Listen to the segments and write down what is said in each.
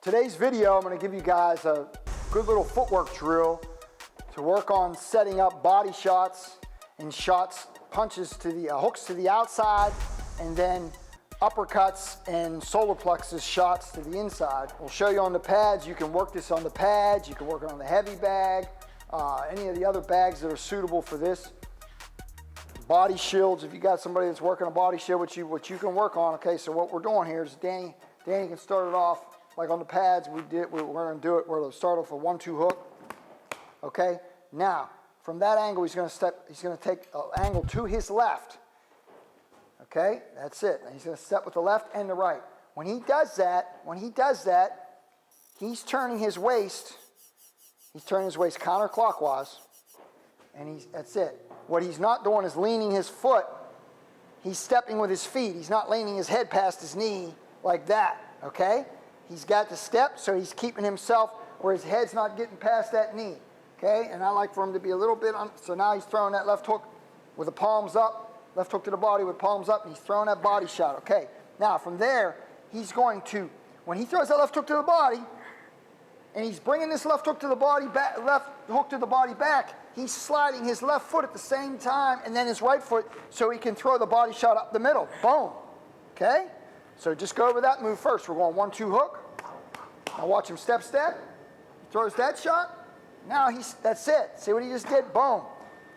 Today's video, I'm going to give you guys a good little footwork drill to work on setting up body shots and shots, punches to the hooks to the outside, and then uppercuts and solar plexus shots to the inside. We'll show you on the pads. You can work this on the pads. You can work it on the heavy bag, any of the other bags that are suitable for this. Body shields, if you got somebody that's working a body shield, which you can work on. Okay, so what we're doing here is Danny can start it off like on the pads. We're going to do it. We're going to start off with 1-2 hook. Okay, now from that angle, he's going to take an angle to his left. Okay, that's it. And he's going to step with the left and the right. When he does that, he's turning his waist. He's turning his waist counterclockwise, and that's it. What he's not doing is leaning his foot. He's stepping with his feet. He's not leaning his head past his knee like that. Okay, he's got the step, so he's keeping himself where his head's not getting past that knee. Okay, and I like for him to be a little bit on. So now he's throwing that left hook with the palms up. Left hook to the body with palms up, and he's throwing that body shot. Okay, now from there, he's going to, when he throws that left hook to the body, and he's bringing this left hook to the body back, left hook to the body back, he's sliding his left foot at the same time, and then his right foot, so he can throw the body shot up the middle. Boom. Okay, so just go over that move first. We're going 1-2 hook. Now watch him step. He throws that shot. Now that's it. See what he just did? Boom.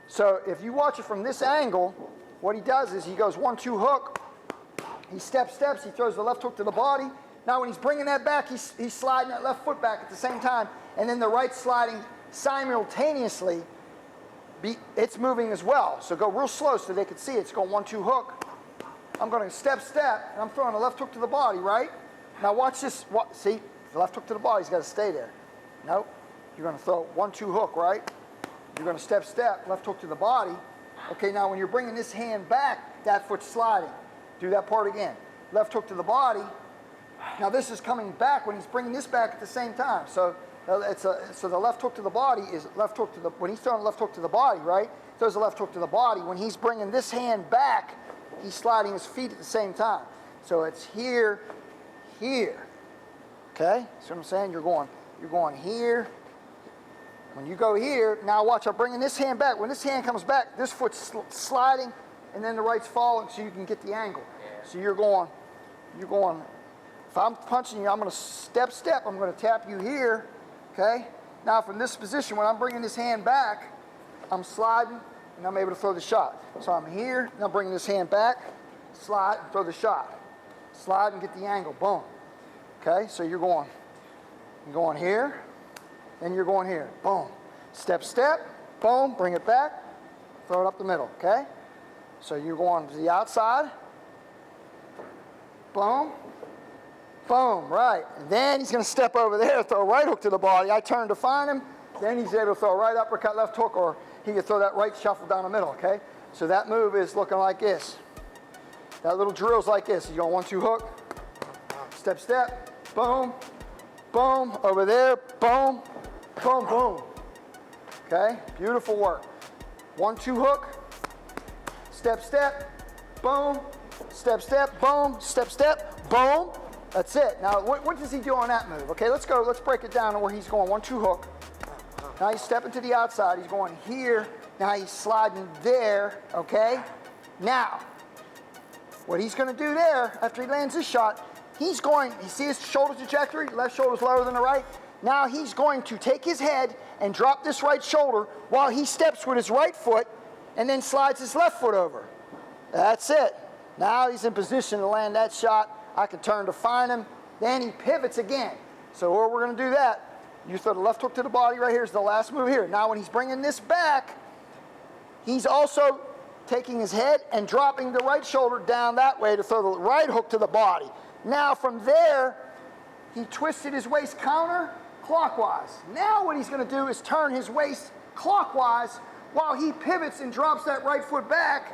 So if you watch it from this angle, what he does is he goes 1-2 hook, he steps, he throws the left hook to the body. Now when he's bringing that back, he's sliding that left foot back at the same time, and then the right sliding simultaneously. It's moving as well. So go real slow so they can see it. It's going 1-2 hook. I'm going to step, and I'm throwing a left hook to the body, right? Now watch this. See, the left hook to the body's got to stay there. Nope. You're going to throw 1-2 hook, right? You're going to step, left hook to the body. Okay, now when you're bringing this hand back, that foot's sliding. Do that part again. Left hook to the body. Now this is coming back when he's bringing this back at the same time. So so the left hook to the body is left hook to the, when he's throwing the left hook to the body, right? Throws the left hook to the body. When he's bringing this hand back, he's sliding his feet at the same time. So it's here. Okay, see what I'm saying? You're going here. When you go here, now watch, I'm bringing this hand back. When this hand comes back, this foot's sliding, and then the right's falling so you can get the angle. Yeah. So you're going, if I'm punching you, I'm going to step, I'm going to tap you here, okay? Now from this position, when I'm bringing this hand back, I'm sliding, and I'm able to throw the shot. So I'm here, and I'm bringing this hand back, slide, and throw the shot. Slide and get the angle, boom. Okay, so you're going here, and you're going here. Boom. Step, boom, bring it back, throw it up the middle, okay? So you're going to the outside. Boom. Boom, right. And then he's going to step over there, throw a right hook to the body. I turn to find him. Then he's able to throw a right uppercut, left hook, or he can throw that right shuffle down the middle, okay? So that move is looking like this. That little drill's like this. You're going 1-2 hook. Step, boom, boom, over there, boom. Boom, boom. Okay, beautiful work. 1-2 hook. Step, boom. Step, boom. Step, boom. That's it. Now, what does he do on that move? Okay, let's break it down to where he's going 1-2 hook. Now he's stepping to the outside. He's going here. Now he's sliding there, okay? Now, what he's going to do there, after he lands his shot, you see his shoulder trajectory? Left shoulder's lower than the right. Now he's going to take his head and drop this right shoulder while he steps with his right foot and then slides his left foot over. That's it. Now he's in position to land that shot. I can turn to find him. Then he pivots again. So where we're going to do that, you throw the left hook to the body right here is the last move here. Now when he's bringing this back, he's also taking his head and dropping the right shoulder down that way to throw the right hook to the body. Now from there, he twisted his waist counterclockwise. Now what he's going to do is turn his waist clockwise while he pivots and drops that right foot back,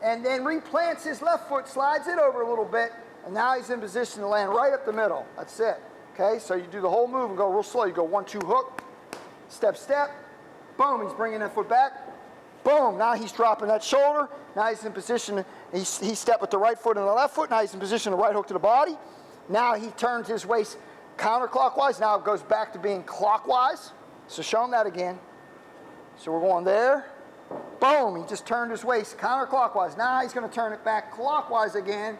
and then replants his left foot, slides it over a little bit, and now he's in position to land right up the middle. That's it. Okay, so you do the whole move and go real slow. You go 1-2 hook, step, boom, he's bringing that foot back, boom, now he's dropping that shoulder. Now he's in position, he stepped with the right foot and the left foot. Now he's in position to right hook to the body. Now he turns his waist counterclockwise. Now it goes back to being clockwise. So show him that again. So we're going there. Boom, he just turned his waist counterclockwise. Now he's going to turn it back clockwise again.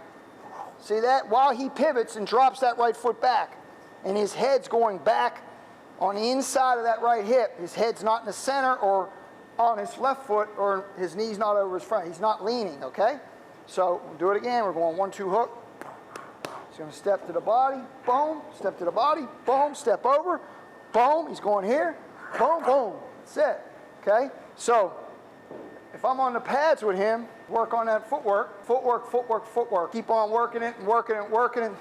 See that? While he pivots and drops that right foot back. And his head's going back on the inside of that right hip. His head's not in the center or on his left foot, or his knee's not over his front. He's not leaning, okay? So we'll do it again. We're going 1-2 hook. He's going to step to the body, boom, step to the body, boom, step over, boom. He's going here, boom, boom. That's it, okay? So if I'm on the pads with him, work on that footwork, footwork, footwork, footwork. Keep on working it and working it and working it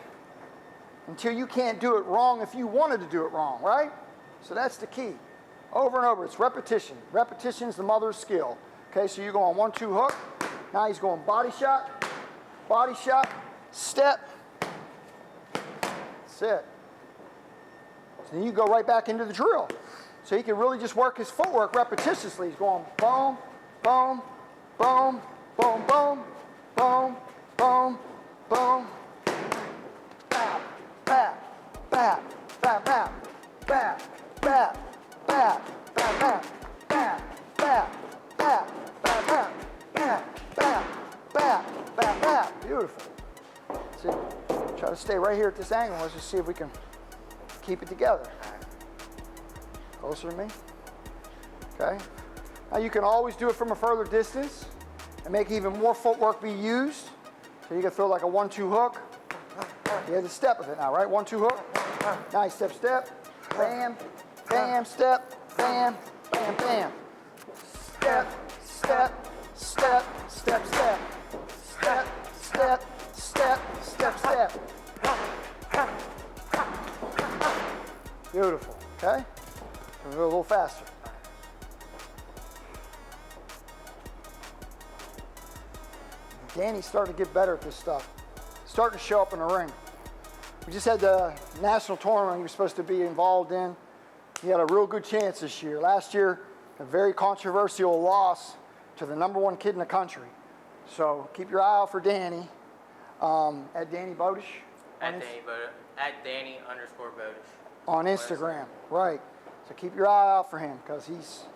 until you can't do it wrong if you wanted to do it wrong, right? So that's the key. Over and over, it's repetition. Repetition is the mother of skill. Okay, so you're going 1-2 hook. Now he's going body shot, step. That's it. So then you go right back into the drill. So he can really just work his footwork repetitiously. He's going boom, boom, boom, boom, boom, boom, boom, boom. Bap, bap, bap, bap, bap, bap, bap. Bap, bap, bap, bap, bap, bap, bap, bap, bap, bap, bap, bap, bap. Beautiful. See, try to stay right here at this angle. Let's just see if we can keep it together. Closer to me. Okay. Now you can always do it from a further distance and make even more footwork be used. So you can throw like a 1-2 hook. You have the step with it now, right? 1-2 hook. Nice step, step. Bam. Bam, step, bam, bam, bam. Step, step, step, step, step. Step, step, step, step, step. Beautiful, okay? We'll go a little faster. Danny's starting to get better at this stuff. Starting to show up in the ring. We just had the national tournament he was supposed to be involved in. He had a real good chance this year. Last year, a very controversial loss to the #1 kid in the country. So keep your eye out for Danny. At Danny Bodish. At Danny_Bodish. On Instagram, right. So keep your eye out for him because he's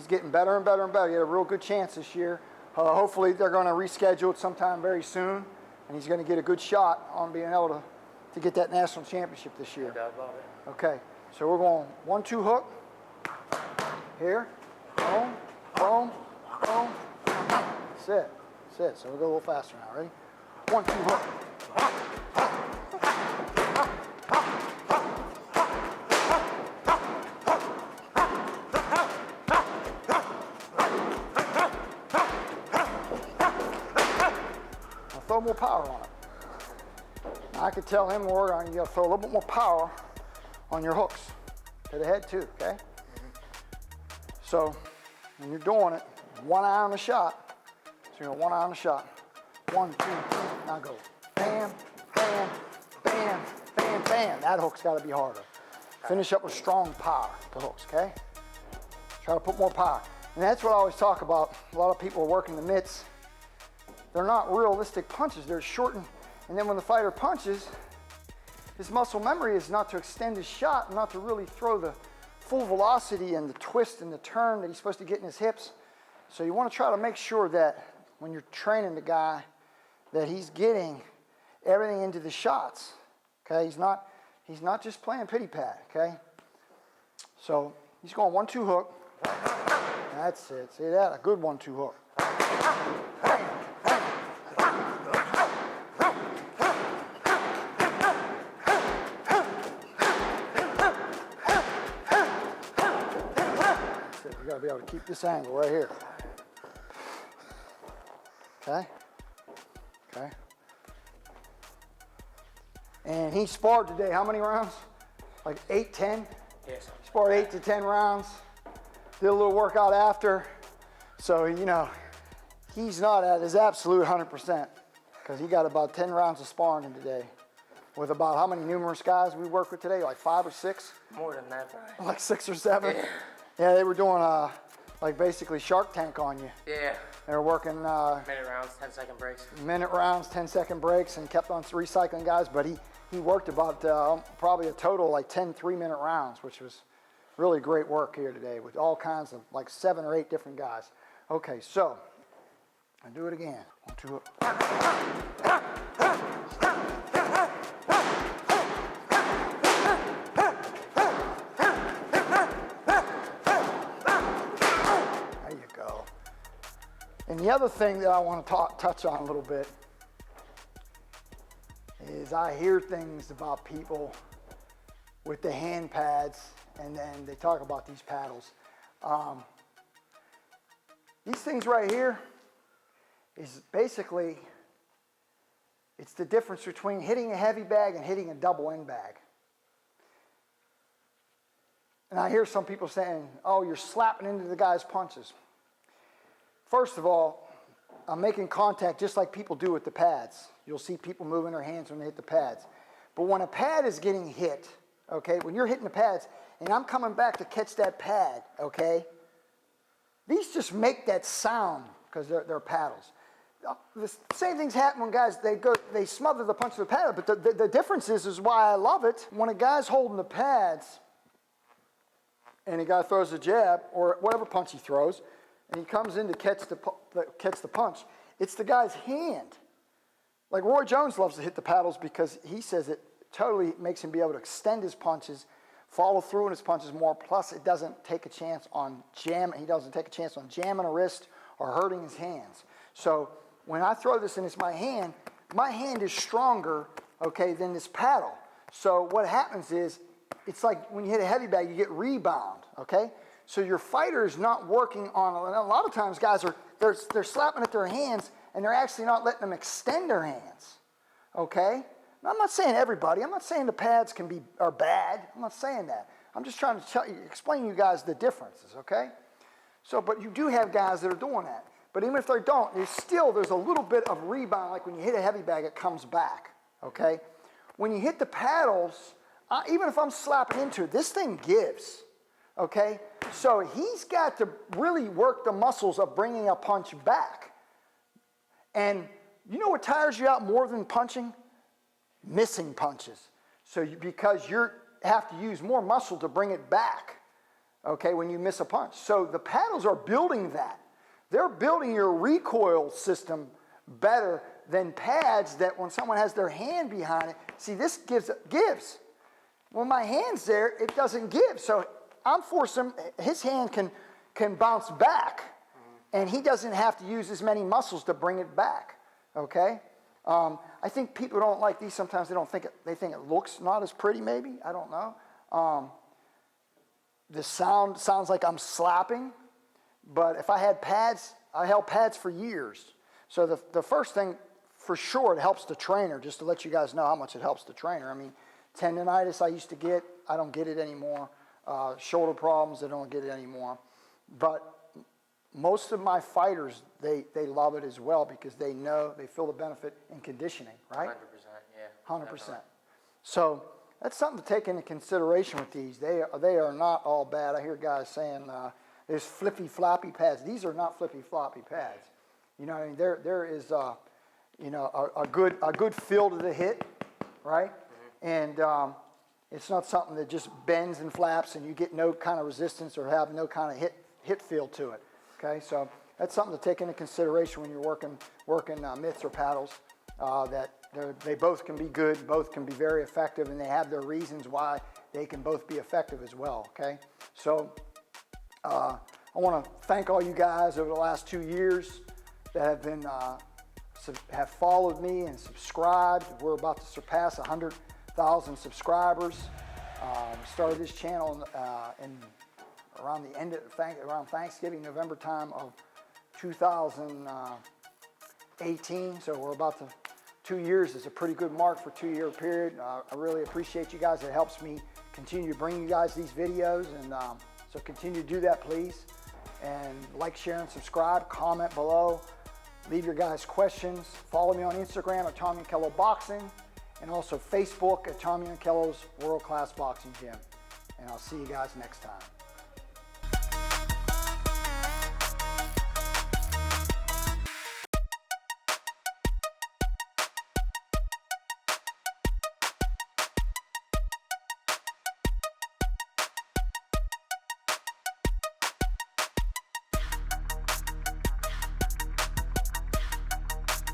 getting better and better and better. He had a real good chance this year. Hopefully they're going to reschedule it sometime very soon, and he's going to get a good shot on being able to get that national championship this year. No doubt about it. Okay. So we're going 1-2 hook, here, boom, boom, boom, that's it, that's it. So we'll go a little faster now, ready? 1-2 hook. Now throw more power on it. Now I could tell him you gotta throw a little bit more power on your hooks to the head too, okay? So when you're doing it, one eye on the shot. So you're one eye on the shot. 1, 2, 3, now go. Bam, bam, bam, bam, bam. That hook's gotta be harder. Finish up with strong power, the hooks, okay? Try to put more power. And that's what I always talk about. A lot of people are working the mitts. They're not realistic punches, they're shortened. And then when the fighter punches, his muscle memory is not to extend his shot, and not to really throw the full velocity and the twist and the turn that he's supposed to get in his hips. So you want to try to make sure that when you're training the guy that he's getting everything into the shots. Okay, he's not just playing pity pat, okay? So he's going 1-2 hook. That's it. See that? A good 1-2 hook. We got to be able to keep this angle right here. Okay? Okay. And he sparred today how many rounds? Like 8, 10? Yes. He sparred 8 to 10 rounds. Did a little workout after. So, you know, he's not at his absolute 100% because he got about 10 rounds of sparring in today. With about how many numerous guys we work with today? Like 5 or 6? More than that, probably. Like 6 or 7? Yeah. Yeah, they were doing like basically Shark Tank on you. Yeah. They were working minute rounds, 10-second breaks. Minute rounds, 10-second breaks, and kept on recycling guys. But he worked about probably a total of like 10 3-minute rounds, which was really great work here today with all kinds of like 7 or 8 different guys. Okay, so I'll do it again. 1, 2, there you go. And the other thing that I want to touch on a little bit is I hear things about people with the hand pads, and then they talk about these paddles. These things right here is basically, it's the difference between hitting a heavy bag and hitting a double end bag. And I hear some people saying, oh, you're slapping into the guy's punches. First of all, I'm making contact just like people do with the pads. You'll see people moving their hands when they hit the pads. But when a pad is getting hit, okay, when you're hitting the pads and I'm coming back to catch that pad, okay, these just make that sound because they're paddles. The same things happen when guys, they smother the punch of the pad, but the difference is why I love it. When a guy's holding the pads and a guy throws a jab or whatever punch he throws, and he comes in to catch the punch, it's the guy's hand. Like Roy Jones loves to hit the paddles because he says it totally makes him be able to extend his punches, follow through in his punches more, plus it doesn't take a chance on jamming a wrist or hurting his hands. So when I throw this and it's my hand is stronger, okay, than this paddle. So what happens is, it's like when you hit a heavy bag, you get rebound, okay? So your fighter is not working on, a lot of times guys they're slapping at their hands and they're actually not letting them extend their hands, okay? Now, I'm not saying everybody, I'm not saying the pads are bad, I'm not saying that. I'm just trying to explain to you guys the differences, okay? So, but you do have guys that are doing that. But even if they don't, there's a little bit of rebound, like when you hit a heavy bag, it comes back, okay? When you hit the paddles, even if I'm slapping into it, this thing gives, okay? So he's got to really work the muscles of bringing a punch back. And you know what tires you out more than punching? Missing punches. So because you have to use more muscle to bring it back, okay, when you miss a punch. So the paddles are building that. They're building your recoil system better than pads that when someone has their hand behind it, see, this gives. When my hand's there, it doesn't give. So I'm forcing, his hand can bounce back, and he doesn't have to use as many muscles to bring it back, okay? I think people don't like these. Sometimes they think it looks not as pretty, maybe. I don't know. The sound sounds like I'm slapping, but if I had pads, I held pads for years. So the first thing, for sure, it helps the trainer, just to let you guys know how much it helps the trainer. I mean, tendonitis I used to get, I don't get it anymore. Shoulder problems, I don't get it anymore. But most of my fighters, they love it as well because they feel the benefit in conditioning, right? 100%, yeah. 100%. Definitely. So that's something to take into consideration with these. They are not all bad. I hear guys saying there's flippy floppy pads. These are not flippy floppy pads. You know what I mean? There is a good feel to the hit, right? Mm-hmm. And it's not something that just bends and flaps and you get no kind of resistance or have no kind of hit feel to it. Okay, so that's something to take into consideration when you're working mitts or paddles. That they both can be good, both can be very effective, and they have their reasons why they can both be effective as well. Okay, so I want to thank all you guys over the last 2 years that have followed me and subscribed. We're about to surpass 100,000 subscribers. We started this channel around the end of around Thanksgiving, November time of 2018. So we're about to 2 years is a pretty good mark for a 2-year period. I really appreciate you guys. It helps me continue to bring you guys these videos, and so continue to do that, please. And like, share, and subscribe. Comment below. Leave your guys' questions. Follow me on Instagram at Tommy Yankello Boxing, and also Facebook at Tommy Yankello's World Class Boxing Gym. And I'll see you guys next time.